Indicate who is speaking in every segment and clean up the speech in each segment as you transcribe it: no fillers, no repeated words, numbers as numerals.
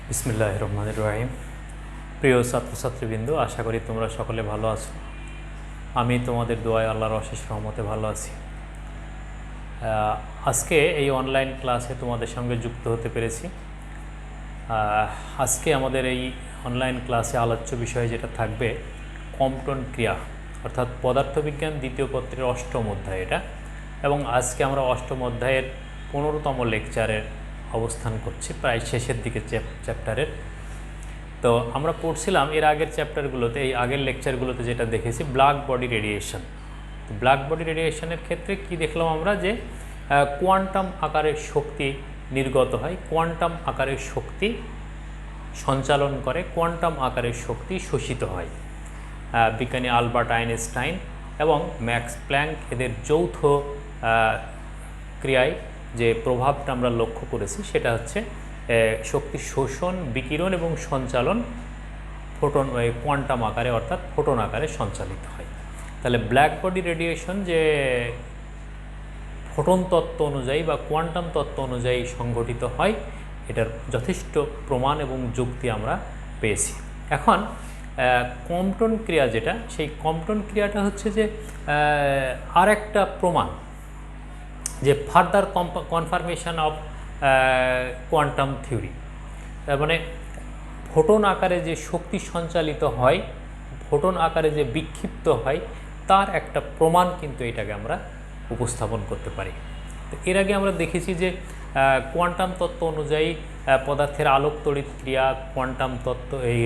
Speaker 1: বিসমিল্লাহির রহমানির রহিম। প্রিয় ছাত্রছাত্রীবৃন্দ, আশা করি তোমরা সকলে ভালো আছো। আমি তোমাদের দোয়ায় আল্লাহর অশেষ রহমতে ভালো আছি। আজকে এই অনলাইন ক্লাসে তোমাদের সঙ্গে যুক্ত হতে পেরেছি। আজকে আমাদের এই অনলাইন ক্লাসে আলোচ্য বিষয় যেটা থাকবে কম্পটন ক্রিয়া, অর্থাৎ পদার্থবিজ্ঞান দ্বিতীয় পত্রের অষ্টম অধ্যায় এটা। এবং আজকে আমরা অষ্টম অধ্যায়ের 15তম লেকচারের অবস্থান করছি, প্রায় শেষের দিকে চ্যাপ্টারের। তো আমরা পড়ছিলাম এর আগের চ্যাপ্টারগুলোতে, এই আগের লেকচারগুলোতে যেটা দেখেছি ব্ল্যাক বডি রেডিয়েশন। তো ব্ল্যাক বডি রেডিয়েশনের ক্ষেত্রে কি দেখলাম আমরা, যে কোয়ান্টাম আকারের শক্তি নির্গত হয়, কোয়ান্টাম আকারের শক্তি সঞ্চালন করে, কোয়ান্টাম আকারের শক্তি শোষিত হয়। বিজ্ঞানী আলবার্ট আইনস্টাইন এবং ম্যাক্স প্ল্যাঙ্ক এদের যৌথ ক্রিয়ায় যে প্রভাবটা আমরা লক্ষ্য করেছি সেটা হচ্ছে শক্তি শোষণ, বিকিরণ এবং সঞ্চালন ফোটন কোয়ান্টাম আকারে অর্থাৎ ফোটন আকারে সঞ্চালিত হয়। তাহলে ব্ল্যাক বডি রেডিয়েশন যে ফোটন তত্ত্ব অনুযায়ী বা কোয়ান্টাম তত্ত্ব অনুযায়ী সংঘটিত হয়, এটার যথেষ্ট প্রমাণ এবং যুক্তি আমরা পেয়েছি। এখন কম্পটন ক্রিয়া যেটা, সেই কম্পটন ক্রিয়াটা হচ্ছে যে আর একটা প্রমাণ, যে further confirmation of quantum theory. তার মানে ফোটন আকারে যে শক্তি সঞ্চালিত হয়, ফোটন আকারে যে বিক্ষিপ্ত হয়, তার একটা প্রমাণ কিন্তু এটাকে আমরা উপস্থাপন করতে পারি। তো এর আগে আমরা দেখেছি যে কোয়ান্টাম তত্ত্ব অনুযায়ী পদার্থের আলোক তড়িৎ ক্রিয়া, কোয়ান্টাম তত্ত্ব, এই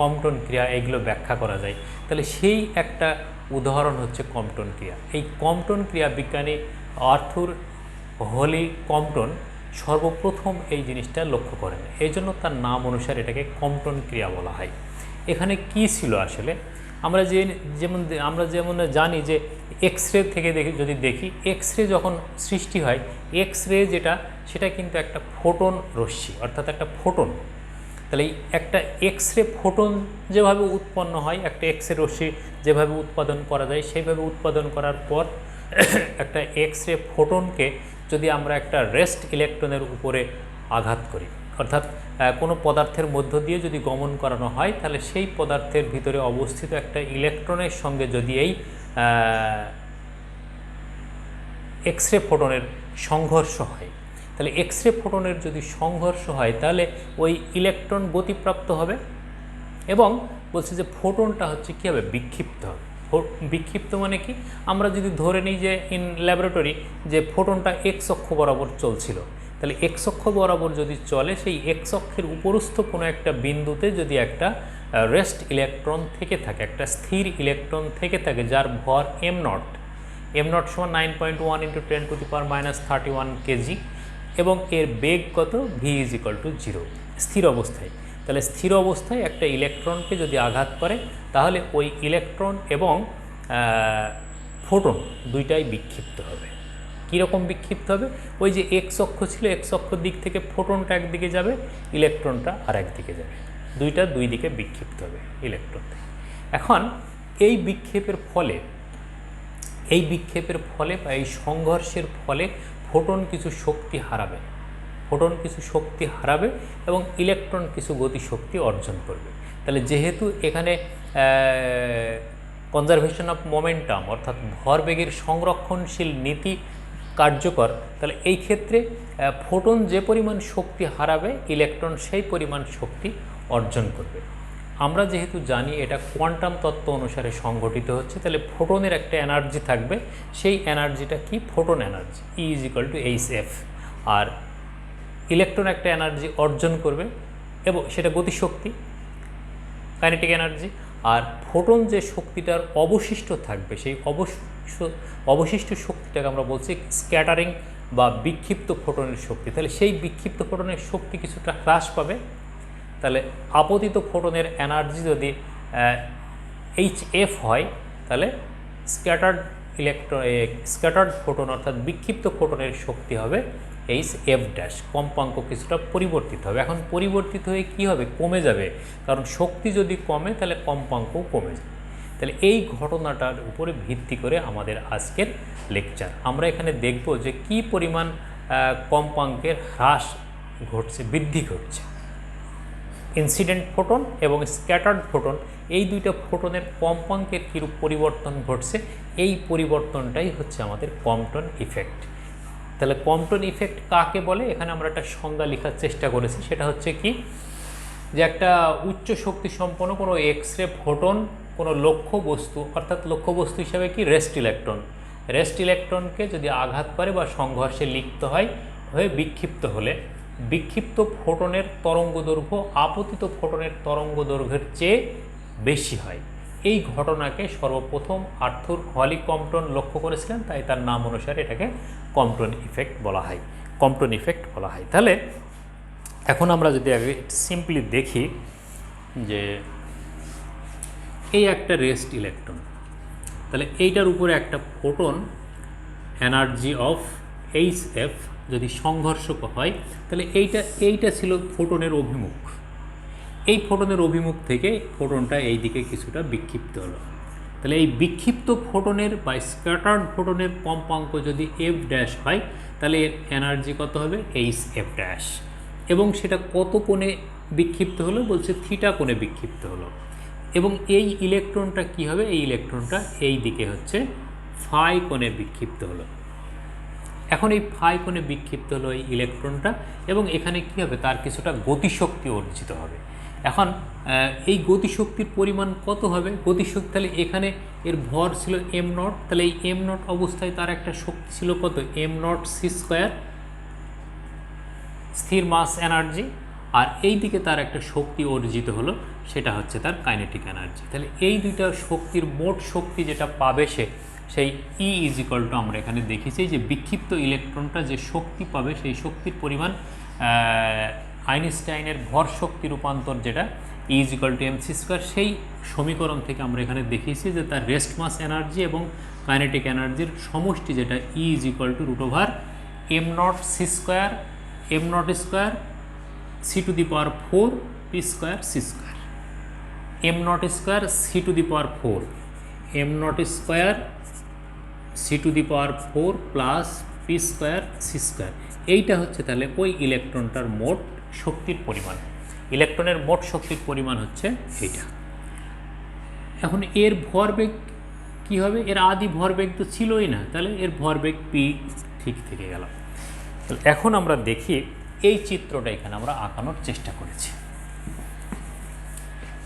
Speaker 1: কম্পটন ক্রিয়া, এগুলো ব্যাখ্যা করা যায়। তাহলে সেই একটা উদাহরণ হচ্ছে কম্পটন ক্রিয়া। এই কম্পটন ক্রিয়া বিজ্ঞানী আর্থুর হলি কম্পটন সর্বপ্রথম এই জিনিসটা লক্ষ্য করেন, এই জন্য তার নাম অনুসারে এটাকে কম্পটন ক্রিয়া বলা হয়। এখানে কি ছিল আসলে, আমরা যেমন জানি যে এক্স রে থেকে যদি দেখি, এক্স রে যখন সৃষ্টি হয়, এক্স রে যেটা, সেটা কিন্তু একটা ফোটন রশ্মি, অর্থাৎ একটা ফোটন। তাহলে একটা এক্স রে ফোটন যেভাবে উৎপন্ন হয়, একটা এক্স রে রশ্মি যেভাবে উৎপাদন করা যায়, সেইভাবে উৎপাদন করার পর একটা এক্স রে ফোটনকে যদি আমরা একটা রেস্ট ইলেকট্রনের উপরে আঘাত করি, অর্থাৎ কোনো পদার্থের মধ্য দিয়ে যদি গমন করানো হয়, তাহলে সেই পদার্থের ভিতরে অবস্থিত একটা ইলেকট্রনের সঙ্গে যদি এই এক্স রে ফোটনের সংঘর্ষ হয়, তাহলে এক্স রে ফোটনের যদি সংঘর্ষ হয়, তাহলে ওই ইলেকট্রন গতিপ্রাপ্ত হবে এবং বলছে যে ফোটনটা হচ্ছে কী হবে, বিক্ষিপ্ত হবে। বিক্ষিপ্ত মানে কি, আমরা যদি ধরে নিই যে ইন ল্যাবরেটরি যে ফোটনটা এক্স অক্ষ বরাবর চলছিল, তাহলে এক্স অক্ষ বরাবর যদি চলে, সেই এক্স অক্ষের উপরস্থ কোনো একটা বিন্দুতে যদি একটা রেস্ট ইলেকট্রন থেকে থাকে, একটা স্থির ইলেকট্রন থেকে থাকে, যার ভর m0 সমান 9.1 × 10⁻³ কেজি এবং এর বেগ কত, v = 0 স্থির অবস্থায়। তাহলে স্থির অবস্থায় একটা ইলেকট্রনকে যদি আঘাত করে, তাহলে ওই ইলেকট্রন এবং ফোটন দুইটাই বিক্ষিপ্ত হবে। কীরকম বিক্ষিপ্ত হবে, ওই যে এক্স অক্ষ ছিল, এক্স অক্ষ দিক থেকে ফোটনটা একদিকে যাবে, ইলেকট্রনটা আর একদিকে যাবে, দুইটা দুই দিকে বিক্ষিপ্ত হবে ইলেকট্রন থেকে। এখন এই বিক্ষেপের ফলে বা এই সংঘর্ষের ফলে ফোটন কিছু শক্তি হারাবে এবং ইলেকট্রন কিছু গতিশক্তি অর্জন করবে। তাহলে যেহেতু এখানে কনজারভেশন অফ মোমেন্টাম অর্থাৎ ভরবেগের সংরক্ষণশীল নীতি কার্যকর, তাহলে এই ক্ষেত্রে ফোটন যে পরিমাণ শক্তি হারাবে, ইলেকট্রন সেই পরিমাণ শক্তি অর্জন করবে। আমরা যেহেতু জানি এটা কোয়ান্টাম তত্ত্ব অনুসারে সংঘটিত হচ্ছে, তাহলে ফোটনের একটা এনার্জি থাকবে, সেই এনার্জিটা কি, ফোটন এনার্জি, E = hf। আর ইলেকট্রন একটা এনার্জি অর্জন করবে এবং সেটা গতিশক্তি, কাইনেটিক এনার্জি। আর ফোটন যে শক্তিটার অবশিষ্ট থাকবে, সেই অবশিষ্ট শক্তিটাকে আমরা বলছি স্ক্যাটারিং বা বিক্ষিপ্ত ফোটনের শক্তি। তাহলে সেই বিক্ষিপ্ত ফোটনের শক্তি কিছুটা হ্রাস পাবে। তাহলে আপতিত ফোটনের এনার্জি যদি hf হয়, তাহলে স্ক্যাটার্ড ফোটন অর্থাৎ বিক্ষিপ্ত ফোটনের শক্তি হবে hf', কম্পাঙ্ক কিছুটা পরিবর্তিত হবে। এখন পরিবর্তিত হয়ে কি হবে, কমে যাবে, কারণ শক্তি যদি কমে তাহলে কম্পাঙ্কও কমে যাবে। তাহলে এই ঘটনাটার উপরে ভিত্তি করে আমাদের আজকের লেকচার। আমরা এখানে দেখব যে কি পরিমাণ কম্পাঙ্কের হ্রাস ঘটছে, বৃদ্ধি ঘটছে। ইনসিডেন্ট ফোটন এবং স্ক্যাটার্ড ফোটন, এই দুইটা ফোটনের কম্পাঙ্কের কীরূপ পরিবর্তন ঘটছে, এই পরিবর্তনটাই হচ্ছে আমাদের কম্পটন ইফেক্ট। তাহলে কম্পটন ইফেক্ট কাকে বলে, এখানে আমরা একটা সংজ্ঞা লেখার চেষ্টা করেছি। সেটা হচ্ছে কি, যে একটা উচ্চ শক্তি সম্পন্ন কোনো এক্স রে ফোটন কোনো লক্ষ্য বস্তু, অর্থাৎ লক্ষ্য বস্তু হিসাবে কি রেস্ট ইলেকট্রনকে যদি আঘাত করে বা সংঘর্ষে লিপ্ত হয়ে বিক্ষিপ্ত হলে বিক্ষিপ্ত ফোটনের তরঙ্গদৈর্ঘ্য আপতিত ফোটনের তরঙ্গদৈর্ঘ্যের চেয়ে বেশি হয়। এই ঘটনাকে সর্বপ্রথম আর্থুর হলি কম্পটন লক্ষ্য করেছিলেন, তাই তার নাম অনুসারে এটাকে কম্পটন ইফেক্ট বলা হয়। তাহলে এখন আমরা যদি আগে সিম্পলি দেখি যে এই একটা রেস্ট ইলেকট্রন, তাহলে এইটার উপরে একটা ফোটন এনার্জি অফ HF যদি সংঘর্ষক হয়, তাহলে এইটা ছিল ফোটনের অভিমুখ। এই ফোটনের অভিমুখ থেকে ফোটনটা এই দিকে কিছুটা বিক্ষিপ্ত হলো। তাহলে এই বিক্ষিপ্ত ফোটনের বা স্ক্যাটার্ড ফোটনের কম্পাঙ্ক যদি F' হয়, তাহলে এর এনার্জি কত হবে HF', এবং সেটা কত কোণে বিক্ষিপ্ত হলো, বলছে থিটা কোণে বিক্ষিপ্ত হলো। এবং এই ইলেকট্রনটা কি হবে, এই ইলেকট্রনটা এই দিকে হচ্ছে ফাই কোণে বিক্ষিপ্ত হলো। এখন এই ফাই কোণে বিক্ষিপ্ত হলো এই ইলেকট্রনটা, এবং এখানে কি হবে, তার কিছুটা গতিশক্তি অর্জিত হবে। এখন এই গতিশক্তির পরিমাণ কত হবে, গতিশক্তি, তাহলে এখানে এর ভর ছিল m0, তাহলে এই m0 অবস্থায় তার একটা শক্তি ছিল কত, m0c², স্থির মাস এনার্জি, আর এই দিকে তার একটা শক্তি অর্জিত হলো, সেটা হচ্ছে তার কাইনেটিক এনার্জি। তাহলে এই দুইটা শক্তির মোট শক্তি যেটা পাবে সেই E আমরা এখানে দেখেছি যে বিক্ষিপ্ত ইলেকট্রনটা যে শক্তি পাবে সেই শক্তির পরিমাণ আইনস্টাইনের ভর শক্তি রূপান্তর যেটা E mc², সেই সমীকরণ থেকে আমরা এখানে দেখিয়েছি যে তার রেস্ট মাস এনার্জি এবং কাইনেটিক এনার্জির সমষ্টি যেটা E m0c², m0² c⁴ p² c², m0² c⁴ m0² c⁴ plus p² c², এইটা হচ্ছে তাহলে ওই ইলেকট্রনটার মোট শক্তির পরিমাণ। ইলেকট্রনের মোট শক্তির পরিমাণ হচ্ছে এইটা। এখন এর ভরবেগ কি হবে, এর আদি ভরবেগ তো ছিলই না, তাহলে এর ভরবেগ p ঠিক থেকে গেল। এখন আমরা দেখি এই চিত্রটা এখানে আমরা আঁকানোর চেষ্টা করেছি।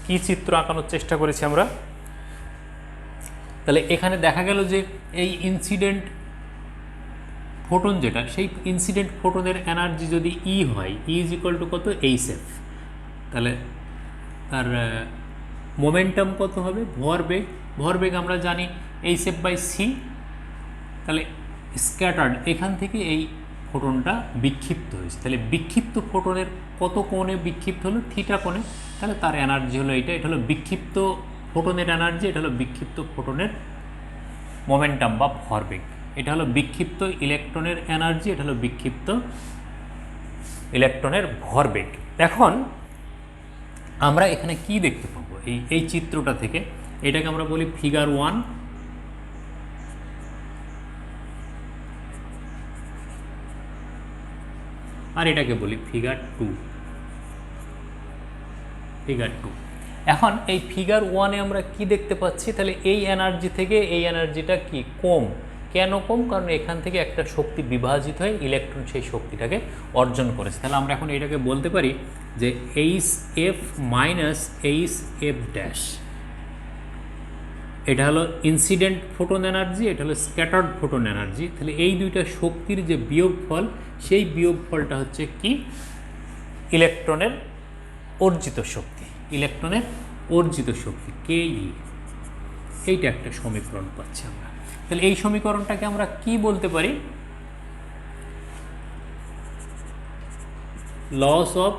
Speaker 1: কি চিত্র আঁকানোর চেষ্টা করেছি আমরা, তাহলে এখানে দেখা গেল যে এই ইনসিডেন্ট ফোটন যেটা, সেই ইনসিডেন্ট ফোটনের এনার্জি যদি E হয়, E কত HF, তাহলে তার মোমেন্টাম কত হবে, ভরবেগ আমরা জানি HF/c। তাহলে স্ক্যাটার্ড, এখান থেকে এই ফোটনটা বিক্ষিপ্ত হয়েছে, তাহলে বিক্ষিপ্ত ফোটনের কত কোণে বিক্ষিপ্ত হলো, থিটা কোণে, তাহলে তার এনার্জি হলো এটা হলো বিক্ষিপ্ত ফোটনের এনার্জি, এটা হলো বিক্ষিপ্ত ফোটনের মোমেন্টাম বা ভরবেগ, এটা হলো বিক্ষিপ্ত ইলেকট্রনের এনার্জি, এটা হলো বিক্ষিপ্ত ইলেকট্রনের ভরবেগ। এখন আমরা এখানে কি দেখতে পাবো এই চিত্রটা থেকে, এটাকে আমরা বলি ফিগার 1, আর এটাকে বলি ফিগার 2। এখন এই ফিগার 1-এ আমরা কি দেখতে পাচ্ছি, তাহলে এই এনার্জি থেকে এই এনার্জিটা কি কম, কেন কম, কারণ এখান থেকে একটা শক্তি বিভাজিত হয়ে ইলেকট্রন সেই শক্তিটাকে অর্জন করেছে। তাহলে আমরা এখন এটাকে বলতে পারি যে HF মাইনাস HF', এটা হলো ইনসিডেন্ট ফোটন এনার্জি, এটা হলো স্ক্যাটার্ড ফোটন এনার্জি। তাহলে এই দুইটা শক্তির যে বিয়োগফল, সেই বিয়োগফলটা হচ্ছে কি, ইলেকট্রনের অর্জিত শক্তি KE। এইটা একটা সমীকরণ পাচ্ছি আমরা। তাহলে এই সমীকরণটাকে আমরা কি বলতে পারি, loss of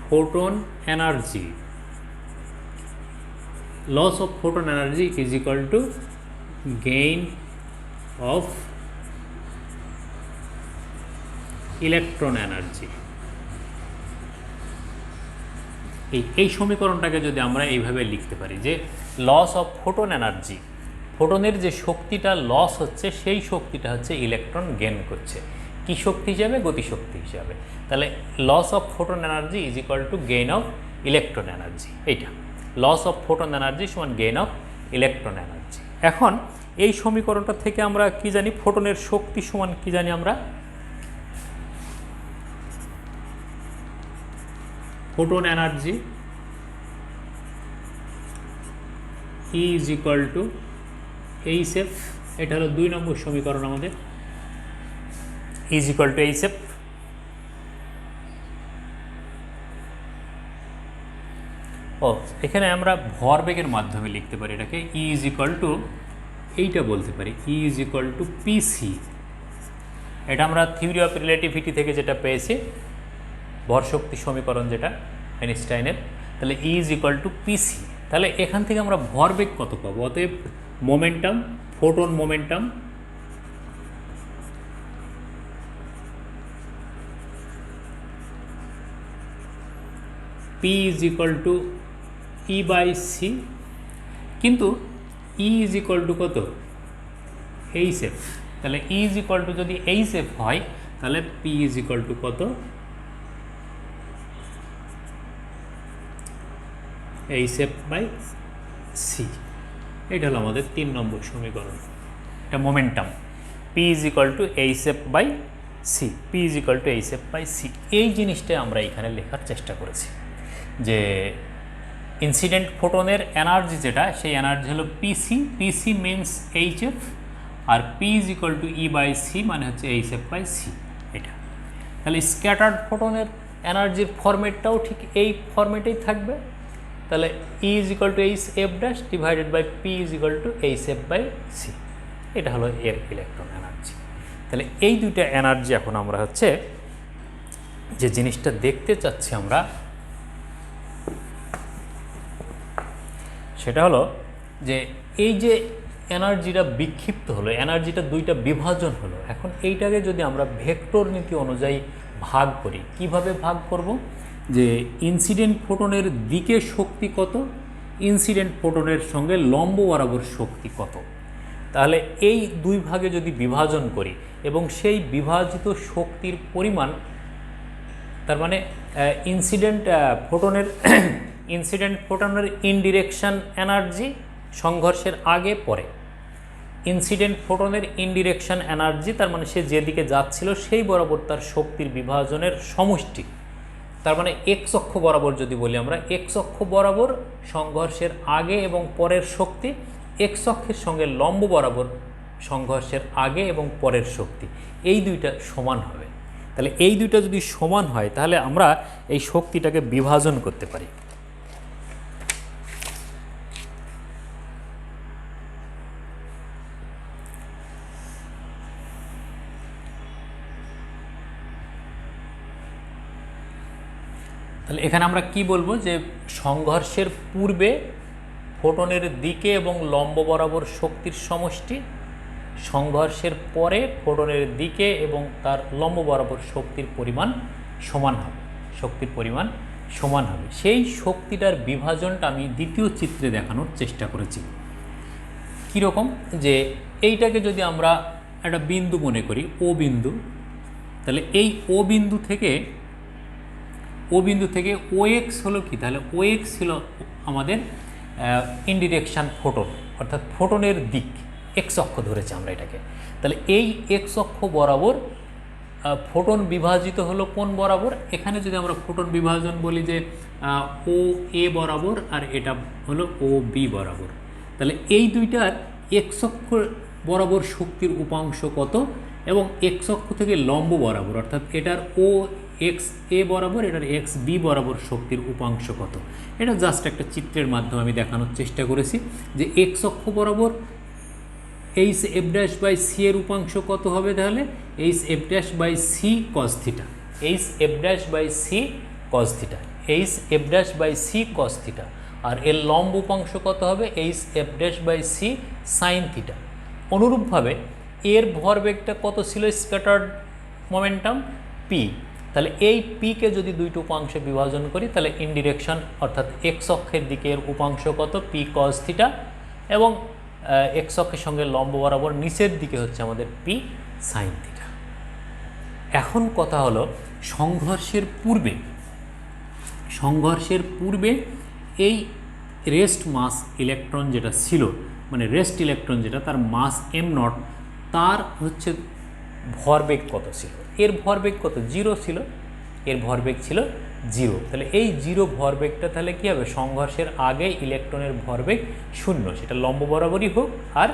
Speaker 1: photon energy is equal to gain of electron energy. এই সমীকরণটাকে যদি আমরা এইভাবে লিখতে পারি যে লস অফ ফোটন এনার্জি, ফোটনের যে শক্তিটা লস হচ্ছে সেই শক্তিটা হচ্ছে ইলেকট্রন গেইন করছে। কী শক্তি হিসাবে? গতিশক্তি হিসাবে। তাহলে loss of photon energy is equal to gain of electron energy. এইটা লস অফ ফোটন এনার্জি সমান গেইন অফ ইলেকট্রন এনার্জি। এখন এই সমীকরণটা থেকে আমরা কি জানি? ফোটনের শক্তি সমান কি জানি আমরা? Photon energy is equal two HF. এটা হলো 2 নম্বর সমীকরণ আমাদের, ইজ ইকুয়াল টু এইচএফ। ও এখানে আমরা ভরবেগের মাধ্যমে লিখতে পারি এটাকে, ই ইজ ইকুয়াল টু, এইটা বলতে পারি ই ইজ ইকুয়াল টু পিসি। এটা আমরা থিওরি অফ রিলেটিভিটি থেকে যেটা পেয়েছি, ভরশক্তি সমীকরণ যেটা আইনস্টাইনের। তাহলে E is equal to p c. তাহলে এখান থেকে আমরা ভরবেগ কত পাবো? অতএব momentum, photon momentum p is equal to E by c, কিন্তু ই ইজ ইকুয়াল টু কত? H f. তাহলে ই ইজ ইকুয়াল টু যদি এইচ এফ হয় তাহলে পি ইজ ইকুয়াল টু কত? H F by C. এটা হলো আমাদের 3 নম্বর সমীকরণ। এটা momentum, p is equal to H F by C, P is equal to H F by c. এই জিনিসটাই আমরা এখানে লেখার চেষ্টা করেছি যে ইনসিডেন্ট ফোটনের এনার্জি যেটা, সেই এনার্জি হলো PC, PC means H F, আর P is equal to E by C মানে হচ্ছে এইচ এফ বাই সি। এটা তাহলে স্ক্যাটার্ড ফোটনের এনার্জির ফরম্যাটটাও ঠিক এই ফরম্যাটেই থাকবে। তাহলে E is equal to H F dash divided by P is equal to H F by C. এটা হলো এর ইলেকট্রন এনার্জি। তাহলে এই দুইটা এনার্জি এখন আমরা হচ্ছে যে জিনিসটা দেখতে চাচ্ছি আমরা, সেটা হলো যে এই যে এনার্জিটা বিক্ষিপ্ত হলো, এনার্জিটা দুইটা বিভাজন হলো, এখন এইটাকে যদি আমরা ভেক্টর নীতি অনুযায়ী ভাগ করি, কিভাবে ভাগ করব? যে ইনসিডেন্ট ফোটনের দিকে শক্তি কত, ইনসিডেন্ট ফোটনের সঙ্গে লম্ব বরাবর শক্তি কত। তাহলে এই 2 ভাগে যদি বিভাজন করি এবং সেই বিভাজিত শক্তির পরিমাণ, তার মানে ইনসিডেন্ট ফোটনের ইনডিরেকশন এনার্জি সংঘর্ষের আগে পরে, ইনসিডেন্ট ফোটনের ইনডিরেকশন এনার্জি তার মানে সে যেদিকে যাচ্ছিল সেই বরাবর তার শক্তির বিভাজনের সমষ্টি, তার মানে এক্স অক্ষ বরাবর যদি বলি আমরা, এক্স অক্ষ বরাবর সংঘর্ষের আগে এবং পরের শক্তি, এক্স অক্ষের সঙ্গে লম্ব বরাবর সংঘর্ষের আগে এবং পরের শক্তি, এই দুইটা সমান হবে। তাহলে এই দুইটা যদি সমান হয় তাহলে আমরা এই শক্তিটাকে বিভাজন করতে পারি। তাহলে এখানে আমরা কি বলবো? যে সংঘর্ষের পূর্বে ফোটনের দিকে এবং লম্ব বরাবর শক্তির সমষ্টি, সংঘর্ষের পরে ফোটনের দিকে এবং তার লম্ব বরাবর শক্তির পরিমাণ সমান হবে, শক্তির পরিমাণ সমান হবে। সেই শক্তিটার বিভাজনটা আমি দ্বিতীয় চিত্রে দেখানোর চেষ্টা করেছি। কীরকম? যে এইটাকে যদি আমরা একটা বিন্দু মনে করি, ও বিন্দু, তাহলে এই ও বিন্দু থেকে ও এক্স হলো কি? তাহলে ও এক্স ছিল আমাদের ইনডিরেকশান ফোটন, অর্থাৎ ফোটনের দিক, এক্স অক্ষ ধরেছি আমরা এটাকে। তাহলে এই এক্স অক্ষ বরাবর ফোটন বিভাজিত হলো কোন বরাবর? এখানে যদি আমরা ফোটন বিভাজন বলি যে ও এ বরাবর আর এটা হলো ও বি বরাবর, তাহলে এই দুইটার এক্স অক্ষ বরাবর শক্তির উপাংশ কত এবং এক্স অক্ষ থেকে লম্ব বরাবর, অর্থাৎ এটার ও এক্স এ বরাবর, এটার এক্স বি বরাবর শক্তির উপাংশ কত। এটা জাস্ট একটা চিত্রের মাধ্যমে আমি দেখানোর চেষ্টা করেছি যে এক্স অক্ষ বরাবর H F dash by C এর উপাংশ কত হবে? তাহলে H F dash by C cos theta, H F dash by C cos theta, H F dash by C cos theta. আর এর লম্ব উপাংশ কত হবে? H F dash by C sine theta. অনুরূপভাবে এর ভরবেগটা কত ছিল? Scattered momentum P. তাহলে এই পিকে যদি দুইটি উপাংশে বিভাজন করি তাহলে ইনডিরেকশন অর্থাৎ এক্স অক্ষের দিকের উপাংশ কত? পি কস থিটা, এবং এক্স অক্ষের সঙ্গে লম্ব বরাবর নিচের দিকে হচ্ছে আমাদের পি সাইন থিটা। এখন কথা হলো সংঘর্ষের পূর্বে এই রেস্ট মাস ইলেকট্রন যেটা ছিল, মানে রেস্ট ইলেকট্রন যেটা, তার মাস m0, তার হচ্ছে ভরবেগ কত ছিল? এর ভরবেগ কত? 0 ছিল। এর ভরবেগ ছিল 0। তাহলে এই 0 ভরবেগটা তাহলে কী হবে? সংঘর্ষের আগে ইলেকট্রনের ভরবেগ 0, সেটা লম্ব বরাবরই হোক আর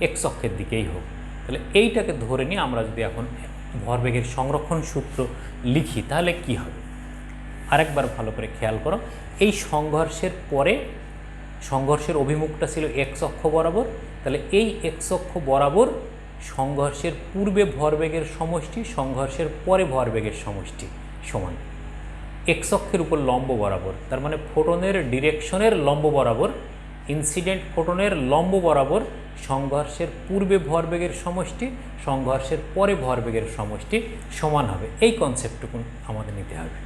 Speaker 1: এক্স অক্ষের দিকেই হোক। তাহলে এইটাকে ধরে নিয়ে আমরা যদি এখন ভরবেগের সংরক্ষণ সূত্র লিখি তাহলে কি হবে? আরেকবার ভালো করে খেয়াল করো, এই সংঘর্ষের পরে সংঘর্ষের অভিমুখটা ছিল এক্স অক্ষ বরাবর, তাহলে এই এক্স অক্ষ বরাবর সংঘর্ষের পূর্বে ভরবেগের সমষ্টি সংঘর্ষের পরে ভরবেগের সমষ্টি সমান এক্স অক্ষের উপর লম্ব বরাবর, তার মানে ফোটনের ডিরেকশনের লম্ব বরাবর, ইনসিডেন্ট ফোটনের লম্ব বরাবর সংঘর্ষের পূর্বে ভরবেগের সমষ্টি সংঘর্ষের পরে ভরবেগের সমষ্টি সমান হবে। এই কনসেপ্টটুকু আমাদের নিতে হবে।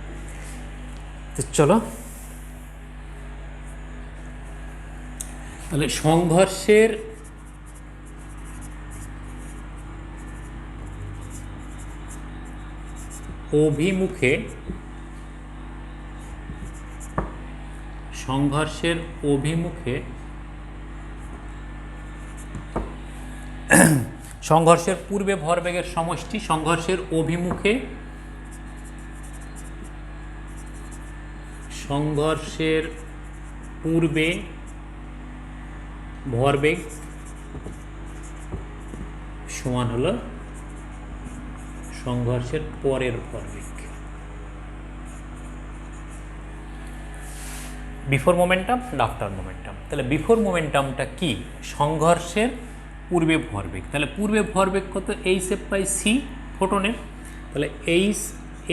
Speaker 1: তো চলো তাহলে সংঘর্ষের অভিমুখে সংঘর্ষের পূর্বে ভরবেগের সমষ্টি সংঘর্ষের অভিমুখে সংঘর্ষের পূর্বে ভরবেগ সমান হলো সংঘর্ষের পরের ভরবেগ। বিফোর মোমেন্টাম আর আফটার মোমেন্টাম। তাহলে বিফোর মোমেন্টামটা কি? সংঘর্ষের পূর্বে ভরবেগ। তাহলে পূর্বে ভরবেগ কত? এইচ এফ বাই সি ফোটনের। তাহলে H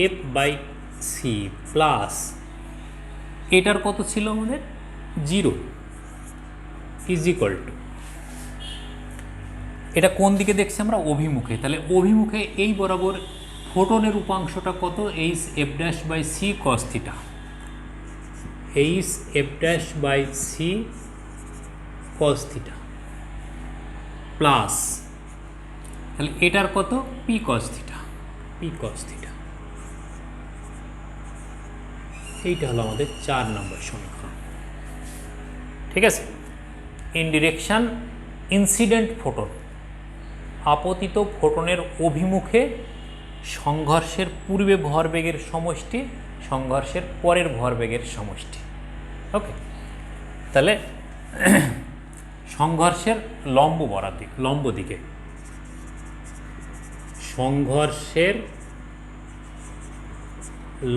Speaker 1: F by C plus এটার কত ছিল আমাদের? 0 ইজ ইকুয়াল টু, এটা কোন দিকে দেখছি আমরা? অভিমুখে। তাহলে অভিমুখে এই বরাবর ফোটনের উপাংশটা কত? H F dash by C cos theta, H F dash by C cos theta plus, তাহলে এটার কত? P cos theta, p cos theta. এইটা হলো আমাদের 4 নম্বর সমীকরণ। ঠিক আছে। ইন ডিরেকশন ইনসিডেন্ট ফোটন, আপতিত ফোটনের অভিমুখে সংঘর্ষের পূর্বে ভরবেগের সমষ্টি সংঘর্ষের পরের ভরবেগের সমষ্টি। ওকে। তাহলে সংঘর্ষের লম্ব দিকে সংঘর্ষের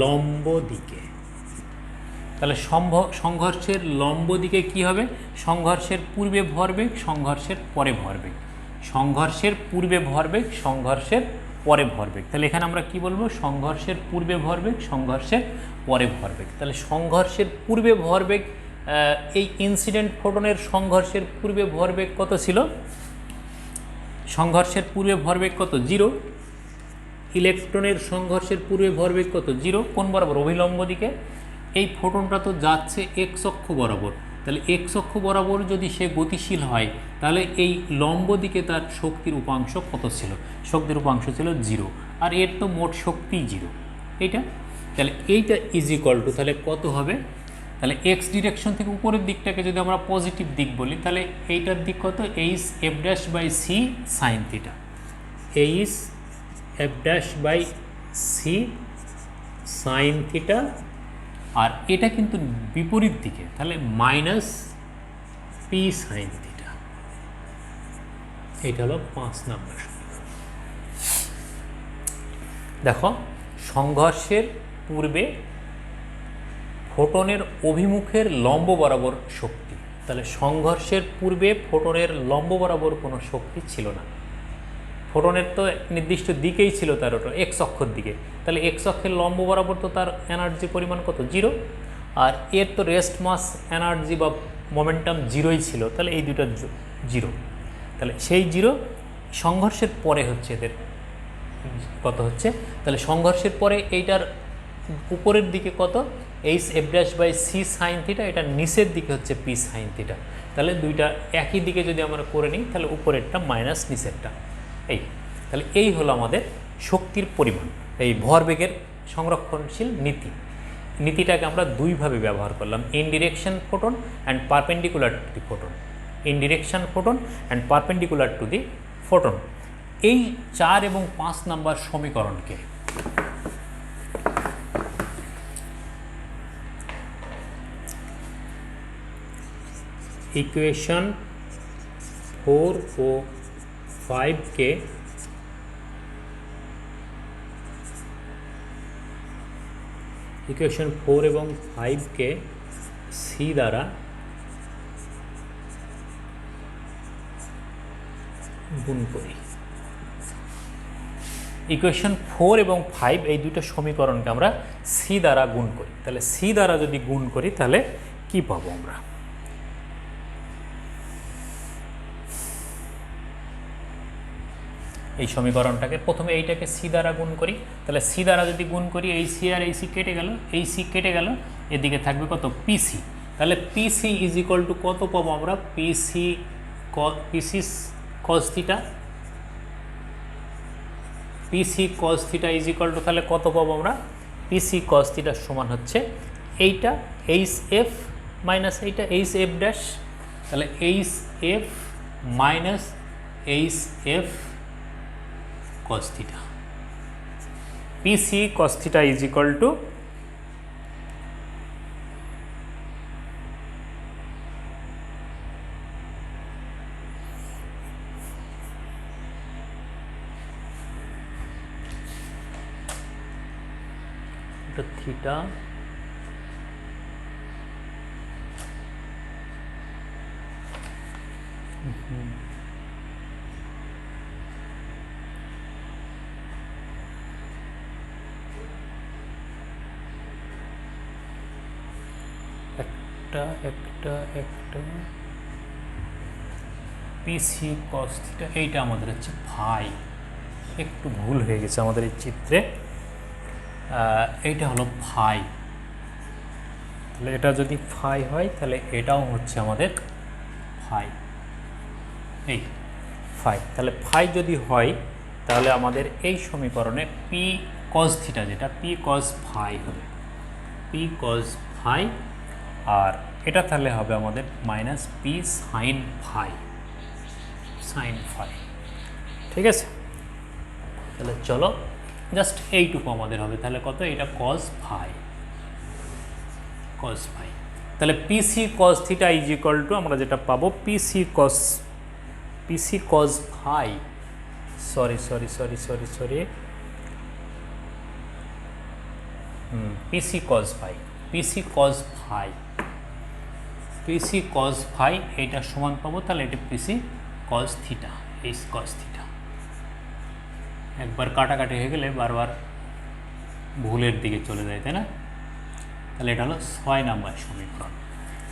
Speaker 1: লম্ব দিকে, তাহলে সংঘর্ষের লম্ব দিকে কি হবে? সংঘর্ষের পূর্বে ভরবেগ সংঘর্ষের পরে ভরবেগ, সংঘর্ষের পূর্বে ভরবেগ সংঘর্ষের পরে ভরবেগ। তাহলে এখানে আমরা কি বলবো? সংঘর্ষের পূর্বে ভরবেগ সংঘর্ষের পরে ভরবেগ। তাহলে সংঘর্ষের পূর্বে ভরবেগ, এই ইনসিডেন্ট ফোটনের সংঘর্ষের পূর্বে ভরবেগ কত ছিল? সংঘর্ষের পূর্বে ভরবেগ কত? 0। ইলেকট্রনের সংঘর্ষের পূর্বে ভরবেগ কত? 0। কোন বরাবর? অভিলম্ব দিকে। এই ফোটনটা তো যাচ্ছে এক্স অক্ষ বরাবর, তাহলে এক্স অক্ষ বরাবর যদি সে গতিশীল হয় তাহলে এই লম্ব দিকে তার শক্তির উপাংশ কত ছিল? শক্তির উপাংশ ছিল 0, আর এর তো মোট শক্তি 0 এইটা। তাহলে এইটা ইজ ইকুয়াল টু, তাহলে কত হবে? তাহলে এক্স ডিরেকশন থেকে উপরের দিকটাকে যদি আমরা পজিটিভ দিক বলি তাহলে এইটার দিক কত? H F dash by C sine theta, H F dash by C sine theta, আর এটা কিন্তু বিপরীত দিকে, তাহলে মাইনাস পি সাইন থিটা। এটা হলো 5 নম্বর। দেখো, সংঘর্ষের পূর্বে ফোটনের অভিমুখের লম্ব বরাবর শক্তি। তাহলে সংঘর্ষের পূর্বে ফোটনের লম্ব বরাবর কোনো শক্তি ছিল না, ফোটনের তো নির্দিষ্ট দিকেই ছিল, তার ওটা এক্স অক্ষর দিকে। তাহলে এক্স অক্ষের লম্ব বরাবর তো তার এনার্জির পরিমাণ কত? 0, আর এর তো রেস্ট মাস এনার্জি বা মোমেন্টাম 0ই ছিল, তাহলে এই দুটো 0। তাহলে সেই 0 সংঘর্ষের পরে হচ্ছে এদের কত হচ্ছে? তাহলে সংঘর্ষের পরে এইটার উপরের দিকে কত? H F dash by C sine theta, এটা নিচের দিকে হচ্ছে পি সাইন থিটা। তাহলে দুইটা একই দিকে যদি আমরা করে নিই তাহলে উপরেরটা মাইনাস নিচেরটা। এই তাহলে এই হলো আমাদের শক্তির পরিমাণ, এই ভরবেগের সংরক্ষণশীল নীতিটাকে আমরা দুইভাবে ব্যবহার করলাম, in direction photon and perpendicular to the photon, in direction photon and perpendicular to the photon. এই 4 এবং 5 নাম্বার সমীকরণকে ইকুয়েশন 4 ও 5 কে ইকুয়েশন 4 এবং 5 কে সি দ্বারা গুণ করি। ইকুয়েশন 4 এবং 5 এই দুটো সমীকরণকে আমরা সি দ্বারা গুণ করি। তাহলে সি দ্বারা যদি গুণ করি তাহলে কি পাবো আমরা? এই সমীকরণটাকে প্রথমে এইটাকে সি দ্বারা গুণ করি। তাহলে সি দ্বারা যদি গুণ করি, এই সি আর এই সি কেটে গেল, এই সি কেটে গেল, এদিকে থাকবে কত? পিসি। তাহলে পিসি ইজ ইকুয়াল টু কত পাবো আমরা? PC cos theta, PC cos theta is equal to তাহলে কত পাবো আমরা? পিসি কস থিটার সমান হচ্ছে এইটা এইচ এফ মাইনাস এইটা এইচ এফ ড্যাশ। তাহলে H F minus H F cos theta, PC cos theta is equal to theta একটা পিসি কস থিটা, এইটা আমাদের হচ্ছে ফাই। একটু ভুল হয়ে গেছে আমাদের এই চিত্রে, এইটা হলো ফাই। তাহলে এটা যদি ফাই হয় তাহলে এটাও হচ্ছে আমাদের ফাই, এই ফাই। তাহলে ফাই যদি হয় তাহলে আমাদের এই সমীকরণে পি কস থিটা, যেটা পি কস ফাই হবে, পি কস ফাই, আর এটা তাহলে হবে আমাদের minus p sine phi, sine phi. ঠিক আছে, তাহলে চলো জাস্ট এইটুকু আমাদের হবে। তাহলে কত? এটা কস ফাই, কস ফাই। তাহলে PC cos theta is equal to আমরা যেটা পাবো PC cos phi, sorry PC cos phi, PC cos phi এইটা সমান পাবো। তাহলে এটা PC cos theta, H cos theta. একবার কাটাকাটি হয়ে গেলে বারবার ভুলের দিকে চলে যায়, তাই না? তাহলে এটা হলো 6 নাম্বার সমীকরণ।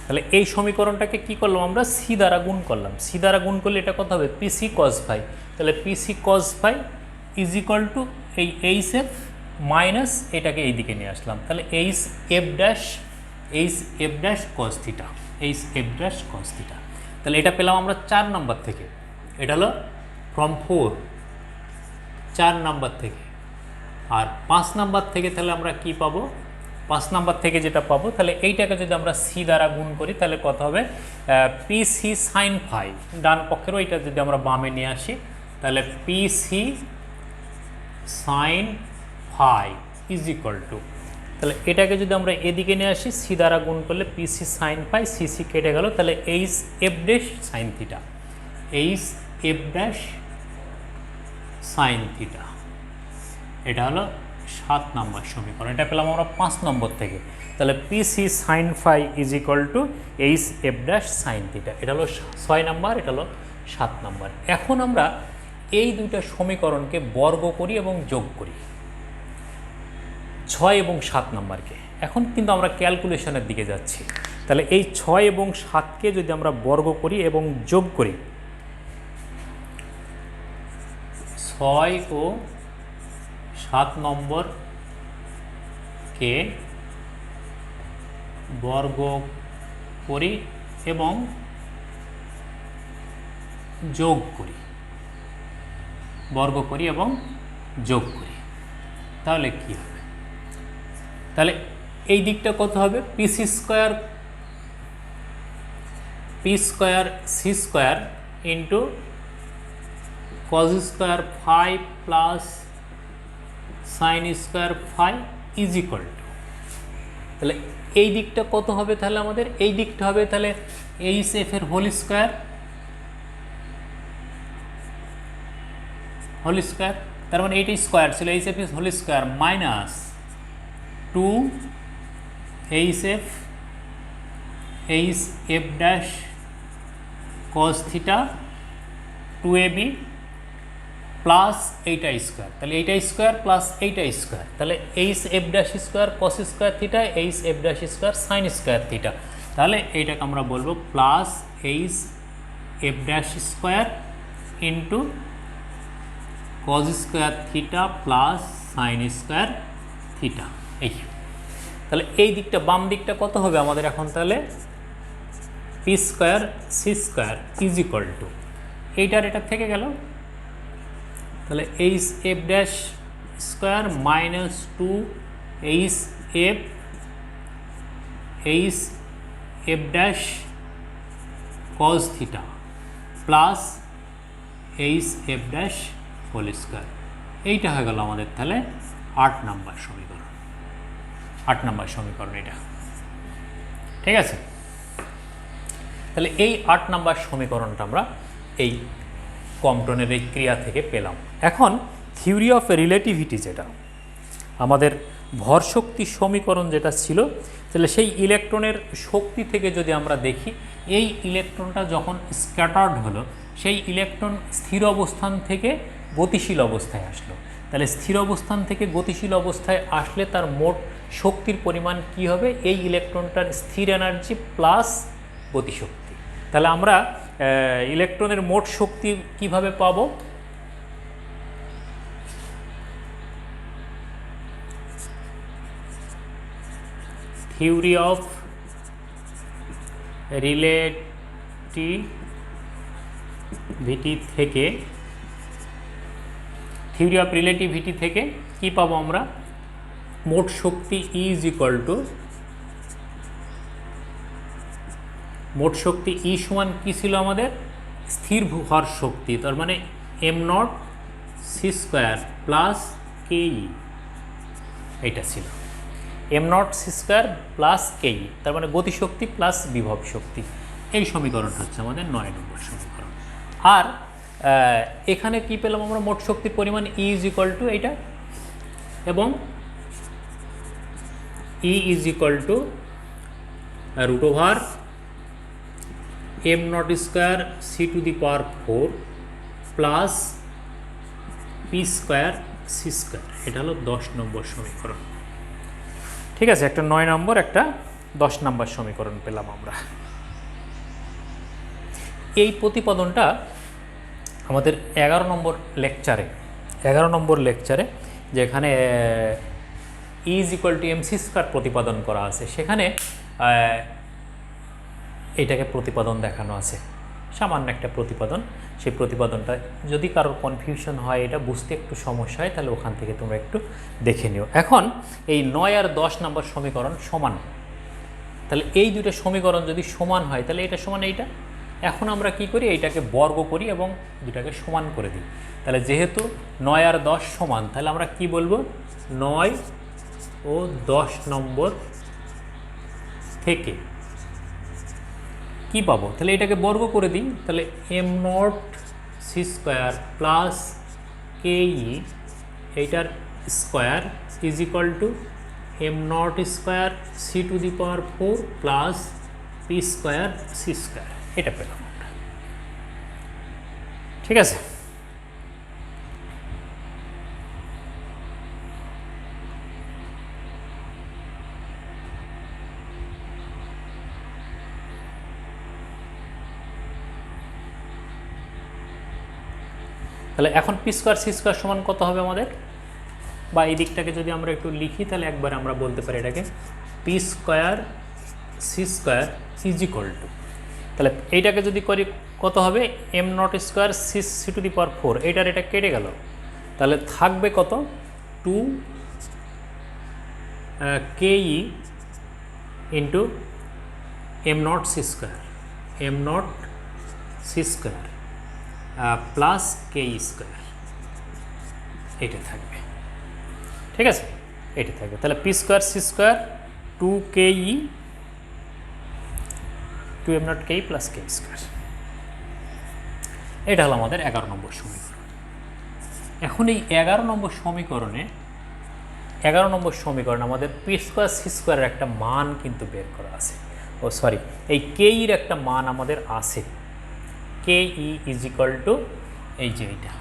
Speaker 1: তাহলে এই সমীকরণটাকে কি করলাম আমরা? সি দ্বারা গুণ করলাম। সি দ্বারা গুণ করলে এটা কত হবে? PC cos phi. তাহলে PC cos phi is equal to এই এইচ এফ মাইনাস এটাকে এই দিকে নিয়ে আসলাম। তাহলে H F dash cos theta, H F dash cos theta. তাহলে এটা পেলাম আমরা 4 নাম্বার থেকে। এটা হলো ফ্রম 4, 4 নাম্বার থেকে। আর 5 নাম্বার থেকে তাহলে আমরা কি পাবো? 5 নাম্বার থেকে যেটা পাবো, তাহলে এইটাকে যদি আমরা সি দ্বারা গুণ করি তাহলে কত হবে? পিসি সাইন ফাই। ডান পক্ষেরও এটা যদি আমরা বামে নিয়ে আসি তাহলে PC sine phi is equal to, তাহলে এটাকে যদি আমরা এদিকে নিয়ে আসি সি দ্বারা গুণ করলে পিসি সাইন ফাই, সিসি কেটে গেল, তাহলে H F dash sine theta, H F dash sine theta. এটা হলো 7 নম্বর সমীকরণ। এটা পেলাম আমরা 5 নম্বর থেকে। তাহলে PC sine phi is equal to H F dash sine theta. এটা হলো 6 নম্বর, এটা হলো 7 নম্বর। এখন আমরা এই দুইটা সমীকরণকে বর্গ করি এবং যোগ করি, 6 এবং 7 নম্বরকে। এখন কিন্তু আমরা ক্যালকুলেশনের দিকে যাচ্ছি। তাহলে এই 6 এবং 7কে যদি আমরা বর্গ করি এবং যোগ করি, 6 ও 7 নম্বরকে বর্গ করি এবং যোগ করি, বর্গ করি এবং যোগ করি তাহলে কি হবে? তাহলে এই দিকটা কত হবে? P c square p square C square into cos square phi plus sine square phi is equal to, তাহলে এই দিকটা কত হবে? তাহলে আমাদের এই দিকটা হবে তাহলে এইচ এফ এর হোল স্কোয়ার তার মানে এইটা স্কোয়ার ছিল, h f is whole square minus 2 H F dash cos theta 2ab plus এইটা স্কোয়ার, তাহলে এইটা স্কোয়ার প্লাস এইটা স্কোয়ার, তাহলে H F dash square cos square theta H F dash square sine square theta, তাহলে এইটাকে আমরা বলবো plus H F dash square into cos square theta plus sine square theta. এই তাহলে এই দিকটা বাম দিকটা কত হবে আমাদের এখন? তাহলে p square C square is equal to এইটার এটা থেকে গেল, তাহলে H F dash square minus 2 H F dash cos theta plus H F dash whole square, এইটা হয়ে গেল আমাদের তাহলে 8 নম্বর সমীকরণ এটা। ঠিক আছে, তাহলে এই 8 নম্বর সমীকরণটা আমরা এই কম্পটনের এই ক্রিয়া থেকে পেলাম। এখন থিওরি অফ রিলেটিভিটি, যেটা আমাদের ভর শক্তি সমীকরণ যেটা ছিল, তাহলে সেই ইলেকট্রনের শক্তি থেকে যদি আমরা দেখি, এই ইলেকট্রনটা যখন স্ক্যাটার্ড হলো, সেই ইলেকট্রন স্থির অবস্থান থেকে গতিশীল অবস্থায় আসলো, তাহলে স্থির অবস্থান থেকে গতিশীল অবস্থায় আসলে তার মোট শক্তির পরিমাণ কি হবে? এই ইলেকট্রনটার স্থির এনার্জি প্লাস গতিশক্তি। তাহলে আমরা ইলেকট্রনের মোট শক্তি কিভাবে পাবো? থিওরি অফ রিলেটিভিটি থেকে কি পাবো আমরা? মোট শক্তি E ইজ ইকুয়াল টু, মোট শক্তি E সমান কি ছিল আমাদের? স্থির ভর শক্তি, তার মানে m0 c square plus KE, এইটা ছিল m0 c square plus KE, তার মানে গতিশক্তি প্লাস বিভব শক্তি। এই সমীকরণটা হচ্ছে আমাদের 9 নম্বর সমীকরণ। আর এখানে কি পেলাম আমরা? মোট শক্তির পরিমাণ E ইজ ইকুয়াল টু এইটা, এবং E is equal to root over m0 square c to the power 4 plus p square C square. এটা হলো 10 নম্বর সমীকরণ। ঠিক আছে, একটা 9 নম্বর, একটা 10 নম্বর সমীকরণ পেলাম আমরা। এই প্রতিপাদনটা আমাদের 11 নম্বর লেকচারে যেখানে E is equal to mc square প্রতিপাদন করা আছে, সেখানে এইটাকে প্রতিপাদন দেখানো আছে, সামান্য একটা প্রতিপাদন। সেই প্রতিপাদনটা যদি কারোর কনফিউশন হয়, এটা বুঝতে একটু সমস্যা হয়, তাহলে ওখান থেকে তোমরা একটু দেখে নিও। এখন এই 9 আর 10 নম্বর সমীকরণ সমান, তাহলে এই দুটো সমীকরণ যদি সমান হয়, তাহলে এটা সমান এইটা। এখন আমরা কি করি? এইটাকে বর্গ করি এবং দুটাকে সমান করে দিই। তাহলে যেহেতু 9 আর 10 সমান, তাহলে আমরা কি বলবো? 9 ও 10 নম্বর থেকে কি পাবো? তাহলে এটাকে বর্গ করে দিই, তাহলে m0 c square plus KE এইটার square is equal to m0 square c to the power 4 plus p square C square. এটা পেলাম আমরা। ঠিক আছে, তাহলে এখন পি স্কোয়ার সি স্কোয়ার সমান কত হবে আমাদের? বা এই দিকটাকে যদি আমরা একটু লিখি, তাহলে একবার আমরা বলতে পারি এটাকে P square C square is equal to, তাহলে এইটাকে যদি করি কত হবে? m0 square C to the power 4, এইটার এটা কেটে গেল, তাহলে থাকবে কত, 2 KE into m naught C square, m naught C square plus KE square, এটা থাকবে। ঠিক আছে, এটা থাকবে। তাহলে p square C square 2 KE 2 M naught KE plus KE square, এটা হলো আমাদের 11 নম্বর সমীকরণ। এখন এই 11 নম্বর সমীকরণে আমাদের পি স্কোয়ার সি স্কোয়ারের একটা মান কিন্তু বের করা আছে, ও সরি, এই KEর একটা মান আমাদের আছে। KE ইজ ইকুয়াল টু এই যে এইটা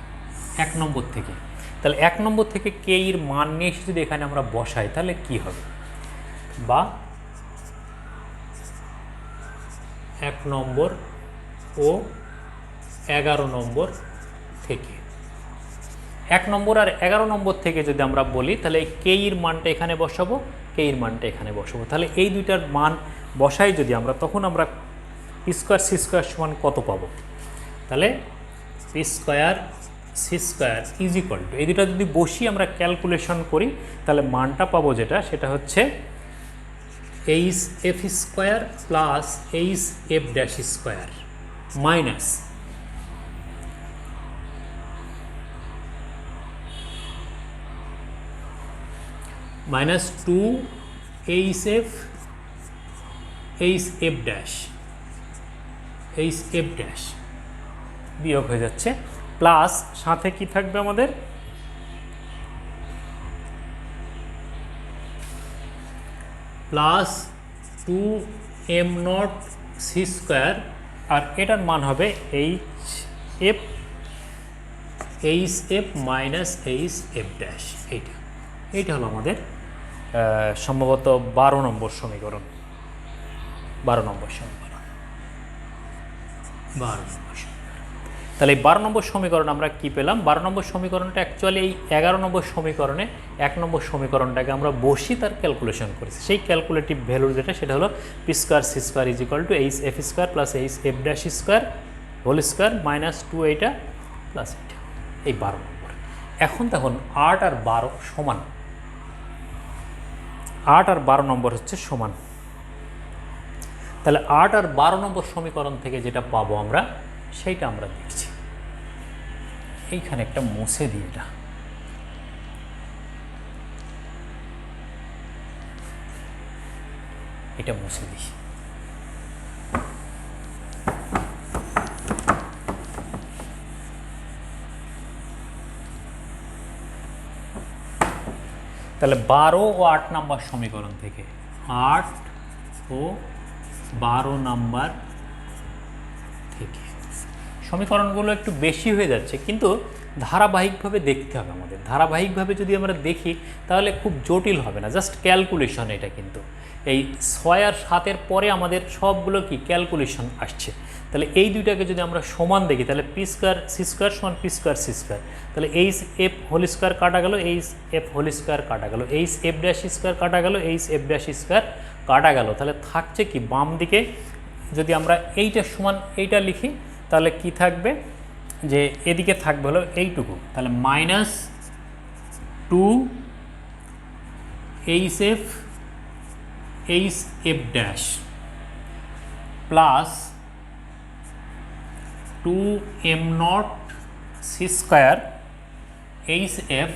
Speaker 1: 1 নম্বর থেকে। তাহলে 1 নম্বর থেকে KEর মান নিয়ে এসে যদি এখানে আমরা বসাই তাহলে কি হবে, বা 1 নম্বর ও 11 নম্বর থেকে, 1 নম্বর আর 11 নম্বর থেকে যদি আমরা বলি তাহলে এই KEর মানটা এখানে বসাবো, KEর মানটা এখানে বসাবো। তাহলে এই দুইটার মান বসাই যদি আমরা, তখন আমরা পি স্কোয়ার সি স্কোয়ার সমান কত পাবো, তাহলে p square C square is equal to, এই দুটা যদি বসি আমরা ক্যালকুলেশন করি তাহলে মানটা পাবো যেটা, সেটা হচ্ছে H F square plus H F dash square minus minus 2 H F dash বিয়োগ হয়ে যাচ্ছে, প্লাস সাথে কি থাকবে আমাদের, plus 2 M naught C square, আর এটার মান হবে H F minus H F dash. এইটা হলো আমাদের সম্ভবত 12 নম্বর সমীকরণ। 12 নম্বর সমীকরণ। তাহলে এই 12 নম্বর সমীকরণ আমরা কি পেলাম, 12 নম্বর সমীকরণটা অ্যাকচুয়ালি এই 11 নম্বর সমীকরণে 1 নম্বর সমীকরণটাকে আমরা বসি তার ক্যালকুলেশন করেছি। সেই ক্যালকুলেটিভ ভ্যালু যেটা, সেটা হলো p square C square is equal to H F square plus H F dash square whole square minus 2 এইটা প্লাস এইটা, এই 12 নম্বর। এখন দেখুন 8 আর 12 সমান, 8 আর 12 নম্বর হচ্ছে সমান। তাহলে 8 আর 12 নম্বর সমীকরণ থেকে যেটা পাবো আমরা, সেইটা আমরা দেখছি। এইখানে একটা মুছে দিই, এটা মুছে দিই। তাহলে 12 ও 8 নম্বর সমীকরণ থেকে, 8 ও 12 নম্বর থেকে সমীকরণগুলো একটু বেশি হয়ে যাচ্ছে, কিন্তু ধারাবাহিকভাবে দেখতে হবে আমাদের। ধারাবাহিকভাবে যদি আমরা দেখি তাহলে খুব জটিল হবে না, জাস্ট ক্যালকুলেশন। এটা কিন্তু এই 6 আর 7-এর পরে আমাদের সবগুলো কি ক্যালকুলেশন আসছে। তাহলে এই দুইটাকে যদি আমরা সমান দেখি তাহলে পি স্কোয়ার সি স্কোয়ার সমান পি স্কোয়ার সি স্কোয়ার, তাহলে এইচ এফ হোল স্কোয়ার কাটা গেল, এইচ এফ হোল স্কোয়ার কাটা গেল, এইচ এফ ড্যাশ স্কোয়ার কাটা গেল, এইচ এফ ড্যাশ স্কোয়ার কাটা গেল। তাহলে থাকছে কি, বাম দিকে যদি আমরা এইটা সমান এইটা লিখি তাহলে কি থাকবে, যে এদিকে থাকবে হলো এইটুকু, তাহলে minus 2 H F dash plus 2 M naught C square h F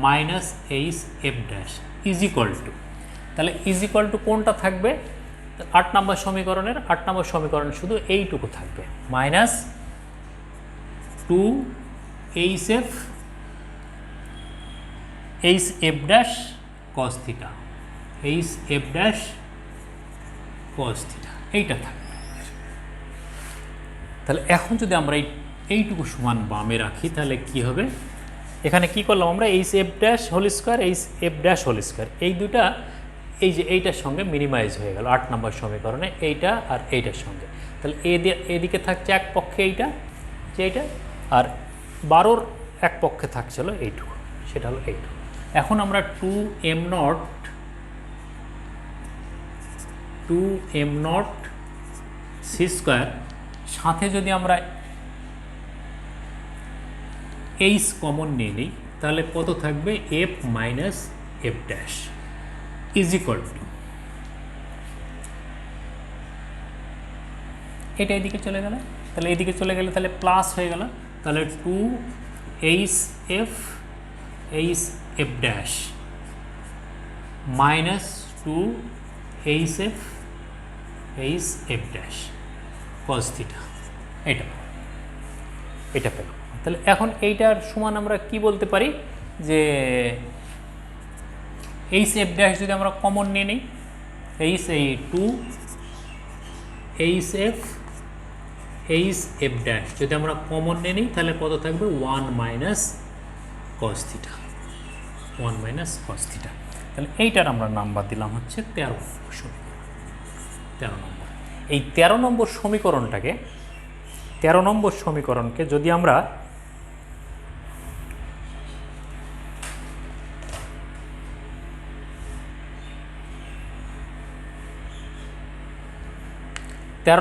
Speaker 1: minus H F dash is equal to, তাহলে ইজ ইকুয়াল টু কোনটা থাকবে, 8 নম্বর সমীকরণের 8 নম্বর সমীকরণ শুধু এইটুকু থাকবে, minus 2 H F dash cos theta, H F dash cos theta, এইটা থাকবে। তাহলে এখন যদি আমরা এইটুকু সমান বামে রাখি তাহলে কি হবে, এখানে কি করলাম আমরা, h F dash whole square h F dash whole square, এই দুটা এই যে এইটার সঙ্গে মিনিমাইজ হয়ে গেল 8 নম্বর সমীকরণে, এইটা আর এইটার সঙ্গে। তাহলে এদিকে থাকছে এক পক্ষে এইটা, যে এইটা, আর 12-র এক পক্ষে থাকছিল এইটুকু, সেটা হলো এইটুকু। এখন আমরা 2 এম নট সি স্কোয়ার সাথে যদি আমরা এইচ কমন নিয়ে নিই, তাহলে কত থাকবে F minus f dash is equal two, এটা এদিকে চলে গেল, তাহলে এদিকে চলে গেলে তাহলে প্লাস হয়ে গেল, তাহলে two H F dash minus two H F dash cos theta, এটা পেলাম। তাহলে এখন এইটার সমান আমরা কি বলতে পারি যে এইচ এফ ড্যাশ যদি আমরা কমন নিয়ে নিই, এই টু এইচ এফ ড্যাশ যদি আমরা কমন নিয়ে নিই তাহলে কত থাকবে ওয়ান মাইনাস কস থিটা, তাহলে এইটার আমরা নাম্বার দিলাম হচ্ছে 13 নম্বর সমীকরণ। 13 নম্বর, এই 13 নম্বর সমীকরণটাকে 13 নম্বর সমীকরণকে যদি আমরা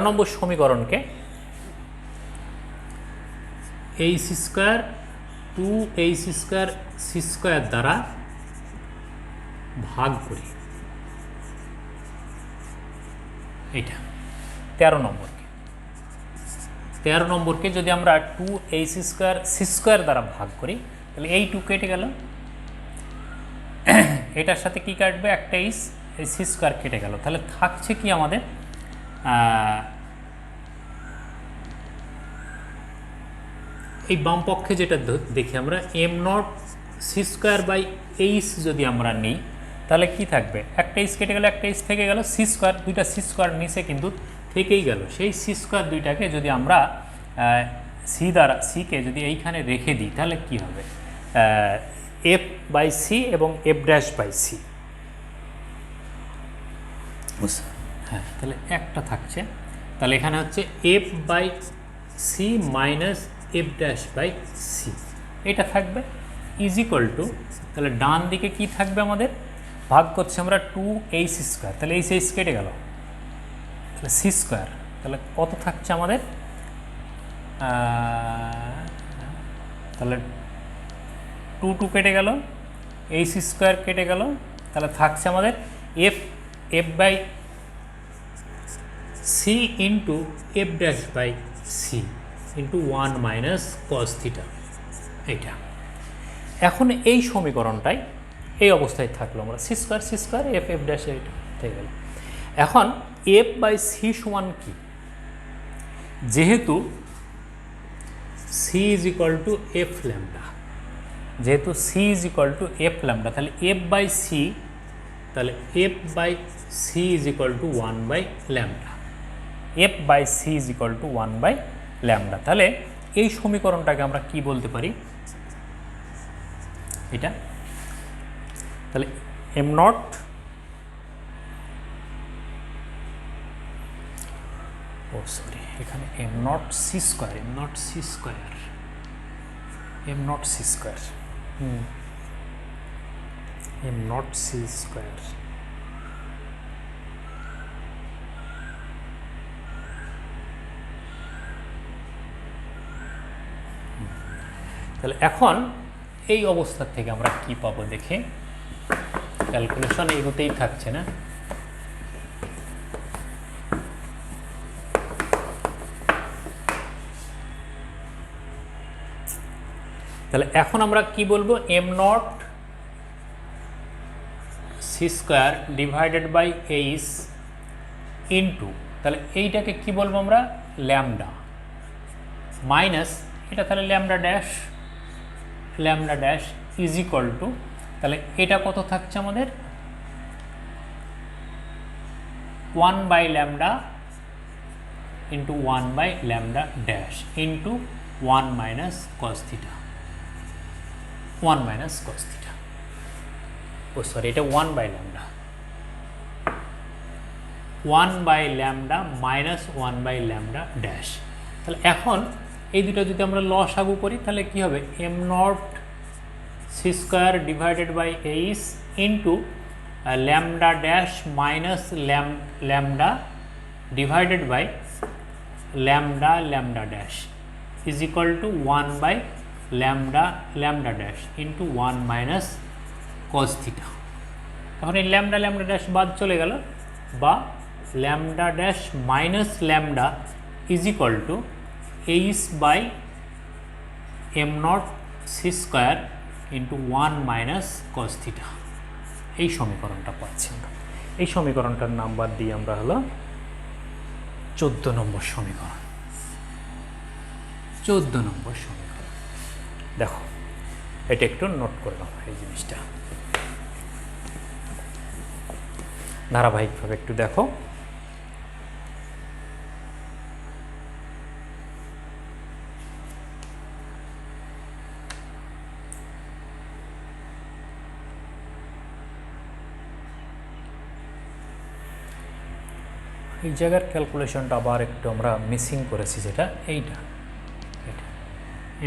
Speaker 1: নম্বর সমীকরণকে h square two h square C square দ্বারা ভাগ করি, এইটা 13 নম্বরকে যদি আমরা two h square C square দ্বারা ভাগ করি তাহলে এই টু কেটে গেল, এটার সাথে কি কাটবে একটা এইচ, এই সি স্কোয়ার কেটে গেল, তাহলে থাকছে কি আমাদের এই বাম পক্ষে যেটা দেখি আমরা m naught C square by h যদি আমরা নিই তাহলে কি থাকবে, একটা এইচ কেটে গেল, একটা এইচ থেকে গেল, সি স্কোয়ার, দুইটা সি স্কোয়ার নিচে কিন্তু থেকেই গেল, সেই সি স্কোয়ার দুইটাকে যদি আমরা সিকে যদি এইখানে রেখে দিই তাহলে কি হবে, এফ বাই সি এবং এফ ড্যাশ বাই সি, হ্যাঁ, তাহলে একটা থাকছে, তাহলে এখানে হচ্ছে f by c minus f dash by C, এটা থাকবে ইজ ইকুয়াল টু, তাহলে ডান দিকে কি থাকবে আমাদের, ভাগ করছে আমরা টু এইচ স্কোয়ার, তাহলে এইচ এইচ কেটে গেল, তাহলে সি স্কোয়ার, তাহলে কত থাকছে আমাদের, তাহলে টু কেটে গেল, এইচ স্কোয়ার কেটে গেল, তাহলে থাকছে আমাদের f by c into f dash by c into one minus cos theta, এইটা। এখন এই সমীকরণটাই এই অবস্থায় থাকলো, আমরা সি স্কোয়ার এফ ড্যাশ এইটা থেকে গেল। এখন এফ বাই সি সমান কি, যেহেতু c is equal to f lambda, তাহলে f by c is equal to 1 by lambda, তাহলে এই সমীকরণটাকে আমরা কি বলতে পারি, এটা তাহলে এম নট এখানে এম নট সি স্কোয়ার তাহলে এখন এই অবস্থা থেকে আমরা কি পাবো দেখে, ক্যালকুলেশন এগোতেই থাকছে না, তাহলে এখন আমরা কি বলবো, m naught C square divided by h into, তাহলে এইটাকে কি বলবো আমরা ল্যামডা, মাইনাস এটা তাহলে lambda dash is equal to, তাহলে এটা কত থাকছে আমাদের 1 by lambda into 1 by lambda dash into 1 minus cos theta, এটা 1 by lambda minus 1 by lambda dash, তাহলে এখন এই দুটো যদি আমরা লসাগু করি তাহলে কি হবে, m naught C square divided by h into lambda dash minus lambda divided by lambda dash is equal to 1 by lambda dash into 1 minus cos theta. এখন এই ল্যামডা ড্যাশ বাদ চলে গেল, বা lambda dash minus lambda is equal to h by m naught C square into 1 minus cos theta. এই সমীকরণটা পাচ্ছি আমরা। এই সমীকরণটার নাম্বার দিয়ে আমরা হলো 14 নম্বর সমীকরণ। 14 নম্বর সমীকরণ দেখো, এটা একটু নোট করে নাও এই জিনিসটা, ধারাবাহিকভাবে একটু দেখো। এই জায়গার ক্যালকুলেশনটা আবার একটু আমরা মিসিং করেছি, যেটা এইটা এটা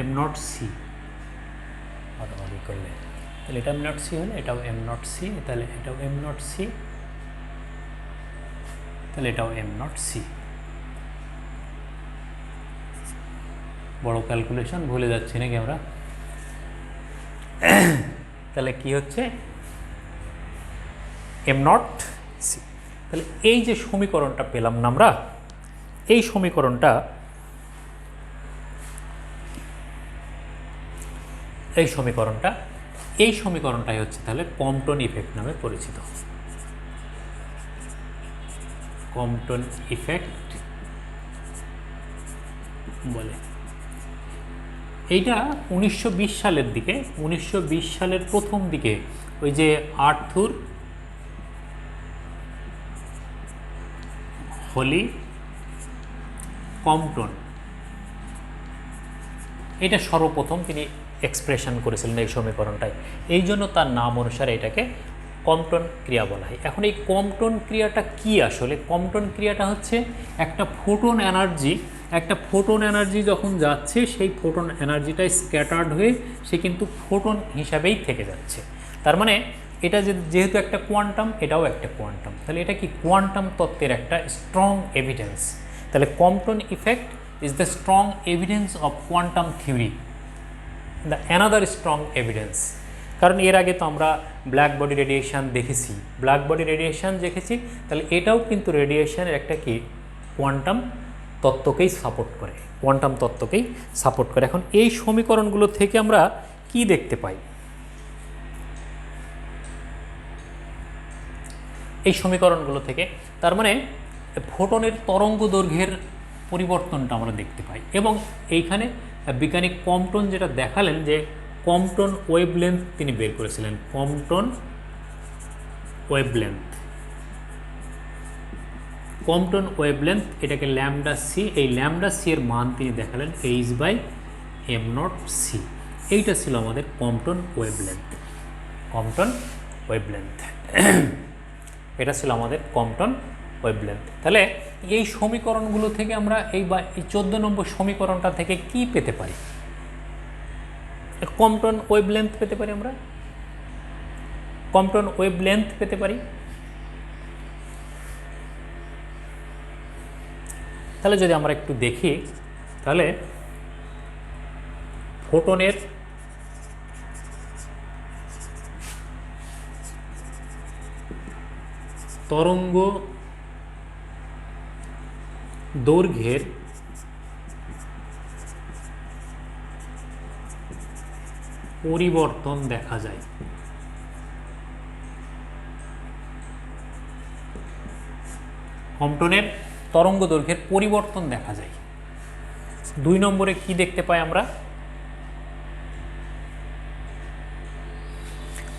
Speaker 1: এম নট সি ভাগাভাগি করলে, তাহলে এটা এম নট সি হলে এটাও এম নট সি, তাহলে এটাও এম নট সি, তাহলে এটাও এম নট সি। বড় ক্যালকুলেশন ভুলে যাচ্ছি নাকি আমরা? তাহলে কি হচ্ছে এম নট সি। তাহলে এই যে সমীকরণটা পেলাম না আমরা, এই সমীকরণটাই হচ্ছে তাহলে কম্পটন ইফেক্ট নামে পরিচিত। কম্পটন ইফেক্ট বলে। এইটা 1920 সালের দিকে, 1920 সালের প্রথম দিকে ওই যে আর্থুর হলি কম্পটন, এটা সর্বপ্রথম তিনি এক্সপ্রেশন করেছিলেন এই সমীকরণটাই, এই জন্য তার নাম অনুসারে এটাকে কম্পটন ক্রিয়া বলা হয়। এখন এই কম্পটন ক্রিয়াটা কি আসলে? কম্পটন ক্রিয়াটা হচ্ছে একটা ফোটন এনার্জি যখন যাচ্ছে, সেই ফোটন এনার্জিটাই স্ক্যাটার্ড হয়ে সে কিন্তু ফোটন হিসাবেই থেকে যাচ্ছে। তার মানে এটা যেহেতু একটা কোয়ান্টাম, এটাও একটা কোয়ান্টাম, তাহলে এটা কি কোয়ান্টাম তত্ত্বের একটা স্ট্রং এভিডেন্স। তাহলে Compton effect is the strong evidence of quantum theory, the another strong evidence. কারণ এর আগে তো আমরা ব্ল্যাক বডি রেডিয়েশন দেখেছি, তাহলে এটাও কিন্তু রেডিয়েশনের একটা কি কোয়ান্টাম তত্ত্বকেই সাপোর্ট করে। এখন এই সমীকরণগুলো থেকে আমরা কি দেখতে পাই? এই সমীকরণগুলো থেকে তার মানে ফোটনের তরঙ্গ দৈর্ঘ্যের পরিবর্তনটা আমরা দেখতে পাই। এবং এইখানে বিজ্ঞানী কম্পটন যেটা দেখালেন, যে কম্পটন ওয়েভলেন্থ তিনি বের করেছিলেন, কম্পটন ওয়েভলেন্থ, এটাকে ল্যামডা সি, এই ল্যামডা সি এর মান তিনি দেখালেন h by m naught c. এইটা ছিল আমাদের কম্পটন ওয়েভলেন্থ। এটা ছিল আমাদের কম্পটন ওয়েভলেন্থ। তাহলে এই সমীকরণগুলো থেকে আমরা এই 14 নম্বর সমীকরণটা থেকে কি পেতে পারি? কম্পটন ওয়েভলেন্থ পেতে পারি আমরা, তাহলে যদি আমরা একটু দেখি, তাহলে ফোটনের তরঙ্গ দৈর্ঘ্যের পরিবর্তন দেখা যায়। কম্পটনের তরঙ্গ দৈর্ঘ্যের পরিবর্তন দেখা যায়। 2 নম্বরে কি দেখতে পাই আমরা?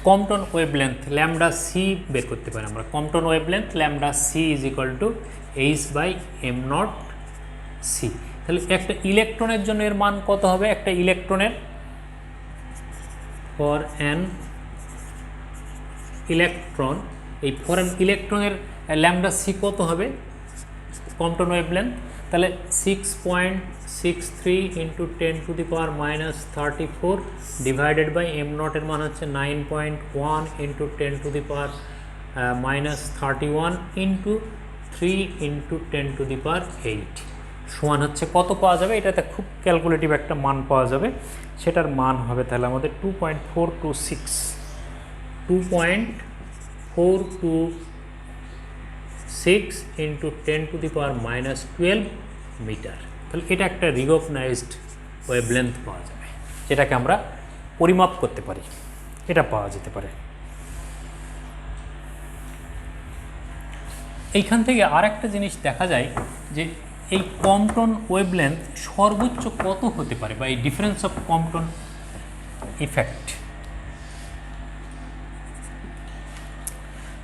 Speaker 1: কম্পটন ওয়েভলেন্থ ল্যামডা সি বের করতে পারি আমরা। Compton wavelength lambda c is equal to h by m naught c. তাহলে একটা ইলেকট্রনের জন্য এর মান কত হবে? একটা ইলেকট্রনের, ফর অ্যান ইলেকট্রন, এই ফর অ্যান ইলেকট্রনের ল্যামডা সি কত হবে কম্পটন ওয়েভলেন্থ? তাহলে 6.63 into 10 to the power minus 34 divided by m নটের মান হচ্ছে 9.1 into 10 to the power minus 31 into 3 into 10 to the power 8। সমান হচ্ছে কত পাওয়া যাবে, এটাতে খুব ক্যালকুলেটিভ একটা মান পাওয়া যাবে, সেটার মান হবে তাহলে আমাদের 2.426 ইন্টু 10⁻⁻12 মিটার। তাহলে এটা একটা রিকগনাইজড ওয়েভলেন্থ পাওয়া যাবে, যেটাকে আমরা পরিমাপ করতে পারি, এটা পাওয়া যেতে পারে। এইখান থেকে আর একটা জিনিস দেখা যায় যে এই কম্পটন ওয়েভলেন্থ সর্বোচ্চ কত হতে পারে, বা এই ডিফারেন্স অফ কম্পটন ইফেক্ট।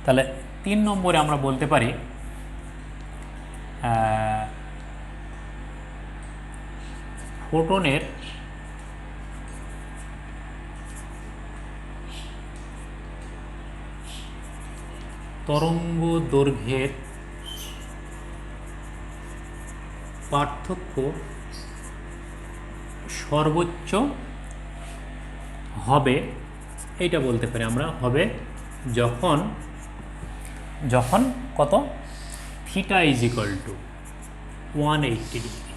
Speaker 1: তাহলে 3 নম্বরে আমরা বলতে পারি ফোটনের তরঙ্গ দৈর্ঘ্যের পার্থক্য সর্বোচ্চ হবে, এইটা বলতে পারি আমরা, হবে যখন কত theta is equal two 180 degree,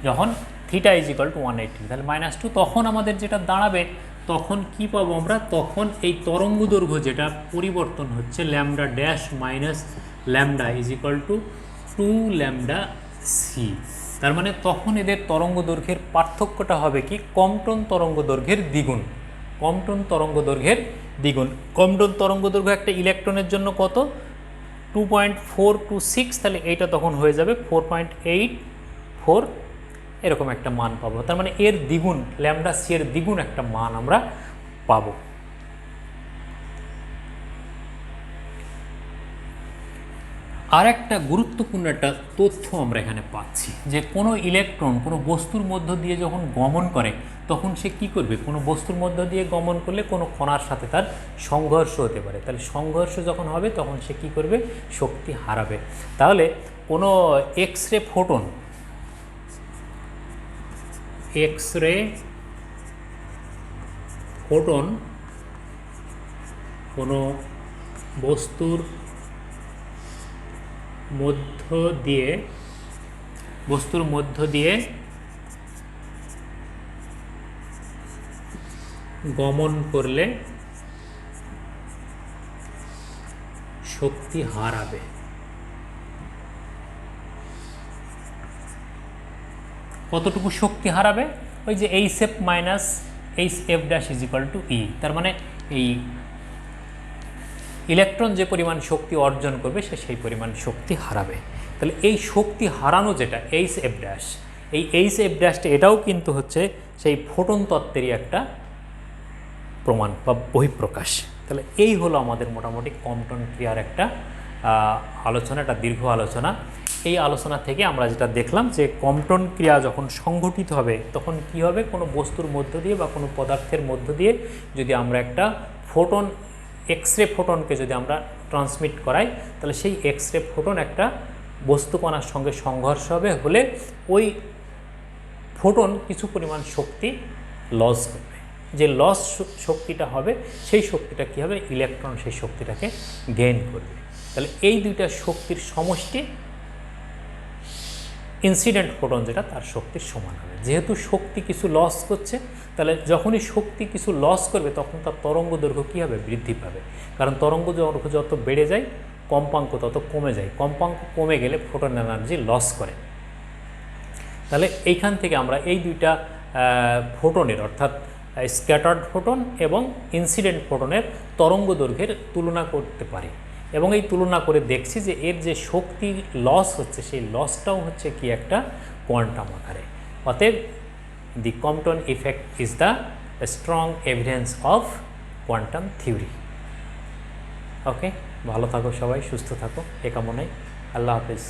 Speaker 1: যখন থিটা ইজ ইকুয়াল টু 180, তাহলে -2, তখন আমাদের যেটা দাঁড়াবে, তখন কি পাবো আমরা, তখন এই তরঙ্গ দৈর্ঘ্য যেটা পরিবর্তন হচ্ছে lambda dash minus lambda is equal two 2λc। তার মানে তখন এদের তরঙ্গ দৈর্ঘ্যের পার্থক্যটা হবে কি, কম্পটন তরঙ্গ দৈর্ঘ্যের দ্বিগুণ, কম্পটন তরঙ্গ দৈর্ঘ্যের দ্বিগুণ। কম্পটন তরঙ্গ দৈর্ঘ্য একটা ইলেকট্রনের জন্য কত, 2.426, তাহলে এইটা তখন হয়ে যাবে 4.84, এরকম একটা মান পাবো। তার মানে এর দ্বিগুণ, ল্যামডা সি এর দ্বিগুণ একটা মান আমরা পাবো। আর একটা গুরুত্বপূর্ণ একটা তথ্য আমরা এখানে পাচ্ছি, যে কোনো ইলেকট্রন কোনো বস্তুর মধ্য দিয়ে যখন গমন করে, তখন সে কি করবে, কোনো বস্তুর মধ্য দিয়ে গমন করলে কোনো কণার সাথে তার সংঘর্ষ হতে পারে, তাহলে সংঘর্ষ যখন হবে তখন সে কি করবে, শক্তি হারাবে। তাহলে কোনো এক্স-রে ফোটন কোনো বস্তুর মধ্য দিয়ে গমন করলে শক্তি হারাবে। কতটুকু শক্তি হারাবে, ওই যে HF minus HF dash is equal two E। তার মানে এই ইলেকট্রন যে পরিমাণ শক্তি অর্জন করবে সে সেই পরিমাণ শক্তি হারাবে। তাহলে এই শক্তি হারানো যেটা HF ড্যাশ, এই HF ড্যাশটা এটাও কিন্তু হচ্ছে সেই ফোটন তত্ত্বেরই একটা প্রমাণ বা বহিঃপ্রকাশ। তাহলে এই হলো আমাদের মোটামুটি কম্পটন ক্রিয়ার একটা আলোচনা, একটা দীর্ঘ আলোচনা। এই আলোচনা থেকে আমরা যেটা দেখলাম যে কম্পটন ক্রিয়া যখন সংঘটিত হবে তখন কি হবে, কোনো বস্তুর মধ্য দিয়ে বা কোনো পদার্থের মধ্য দিয়ে যদি আমরা একটা ফোটন, এক্স-রে ফোটনকে যদি আমরা ট্রান্সমিট করাই, তাহলে সেই এক্স-রে ফোটন একটা বস্তুকণার সঙ্গে সংঘর্ষ হবে, হলে ওই ফোটন কিছু পরিমাণ শক্তি লস করবে। যে লস শক্তিটা হবে সেই শক্তিটা কী হবে, ইলেকট্রন সেই শক্তিটাকে গেইন করবে। তাহলে এই দুইটা শক্তির সমষ্টি ইনসিডেন্ট ফোটন যেটা, তার শক্তির সমান হবে। যেহেতু শক্তি কিছু লস করছে, তাহলে যখনই শক্তি কিছু লস করবে তখন তার তরঙ্গ দৈর্ঘ্য কী হবে, বৃদ্ধি পাবে। কারণ তরঙ্গ দৈর্ঘ্য যত বেড়ে যায় কম্পাঙ্ক তত কমে যায়, কম্পাঙ্ক কমে গেলে ফোটন এনার্জি লস করে। তাহলে এইখান থেকে আমরা এই দুইটা ফোটনের, অর্থাৎ স্ক্যাটার্ড ফোটন এবং ইনসিডেন্ট ফোটনের তরঙ্গ দৈর্ঘ্যের তুলনা করতে পারি, এবং এই তুলনা করে দেখছি যে এর যে শক্তি লস হচ্ছে সেই লসটাও হচ্ছে কি একটা কোয়ান্টাম আকারে। অতএব the Compton effect is the strong evidence of quantum theory. Okay, ভালো থাকো সবাই, সুস্থ থাকো, এ কামনায়। আল্লাহ হাফেজ।